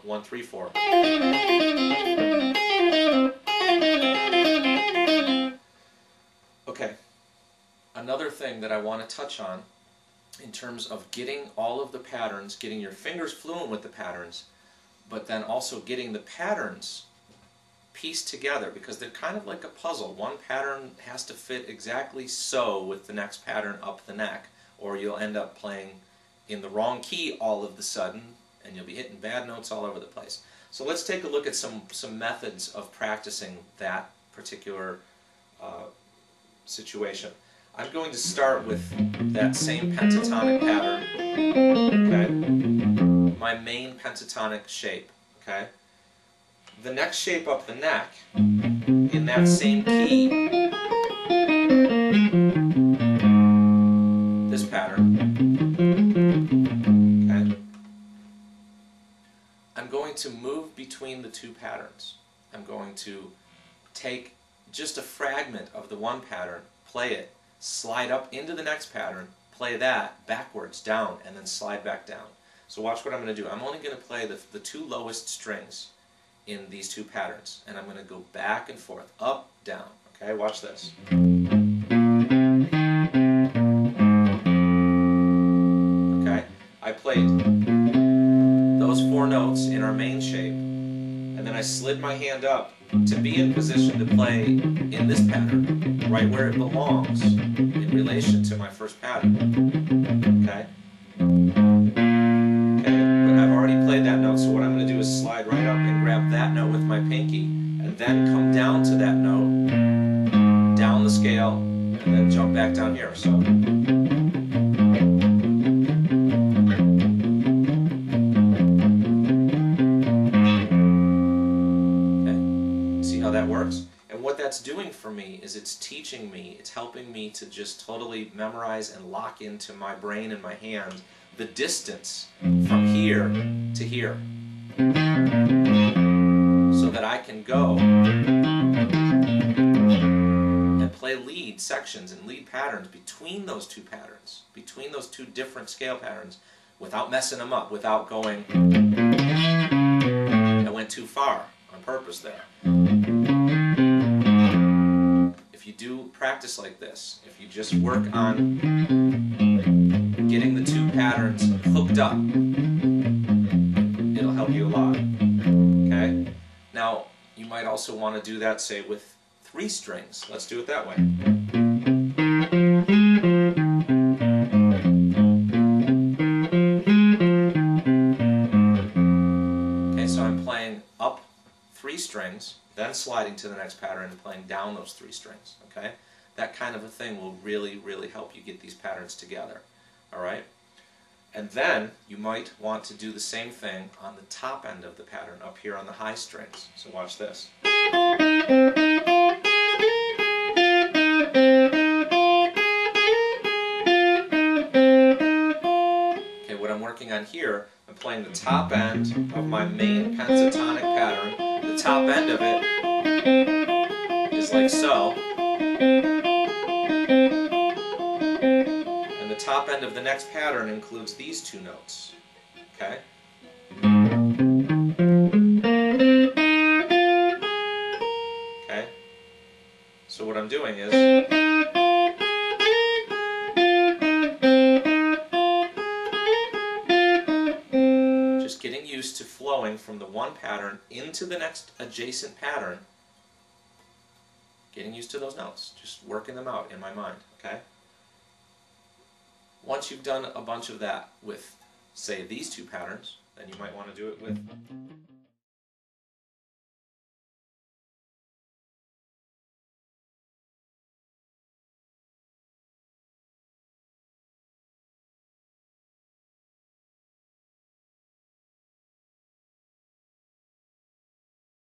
1, 3, 4. Okay, another thing that I want to touch on in terms of getting all of the patterns, getting your fingers fluent with the patterns, but then also getting the patterns pieced together, because they're kind of like a puzzle. One pattern has to fit exactly so with the next pattern up the neck, or you'll end up playing in the wrong key all of a sudden, and you'll be hitting bad notes all over the place. So let's take a look at some methods of practicing that particular situation. I'm going to start with that same pentatonic pattern, okay? My main pentatonic shape, okay? The next shape up the neck, in that same key, this pattern, okay? I'm going to move between the two patterns. I'm going to take just a fragment of the one pattern, play it, slide up into the next pattern, play that backwards, down, and then slide back down. So watch what I'm going to do. I'm only going to play the two lowest strings in these two patterns, and I'm going to go back and forth, up, down. Okay, watch this. Okay, I played those 4 notes in our main shape, and then I slid my hand up to be in position to play in this pattern, right where it belongs in relation to my first pattern. Okay? But I've already played that note, so what I'm going to do is slide right up and grab that note with my pinky, and then come down to that note, down the scale, and then jump back down here. So. That works. And what that's doing for me is it's teaching me, it's helping me to just totally memorize and lock into my brain and my hand the distance from here to here, so that I can go and play lead sections and lead patterns between those two patterns, between those two different scale patterns, without messing them up, without going, I went too far on purpose there. If you do practice like this, if you just work on getting the two patterns hooked up, it'll help you a lot. Okay? Now, you might also want to do that, say, with 3 strings. Let's do it that way. Okay, so I'm playing up 3 strings, then sliding to the next pattern and playing down those 3 strings, okay? That kind of a thing will really, really help you get these patterns together, all right? And then you might want to do the same thing on the top end of the pattern up here on the high strings. So watch this. Okay, what I'm working on here, I'm playing the top end of my main pentatonic pattern. The top end of it is like so, and the top end of the next pattern includes these 2 notes. Okay? Okay? So what I'm doing is just getting used to flowing from the one pattern into the next adjacent pattern, getting used to those notes, just working them out in my mind, okay? Once you've done a bunch of that with, say, these 2 patterns, then you might want to do it with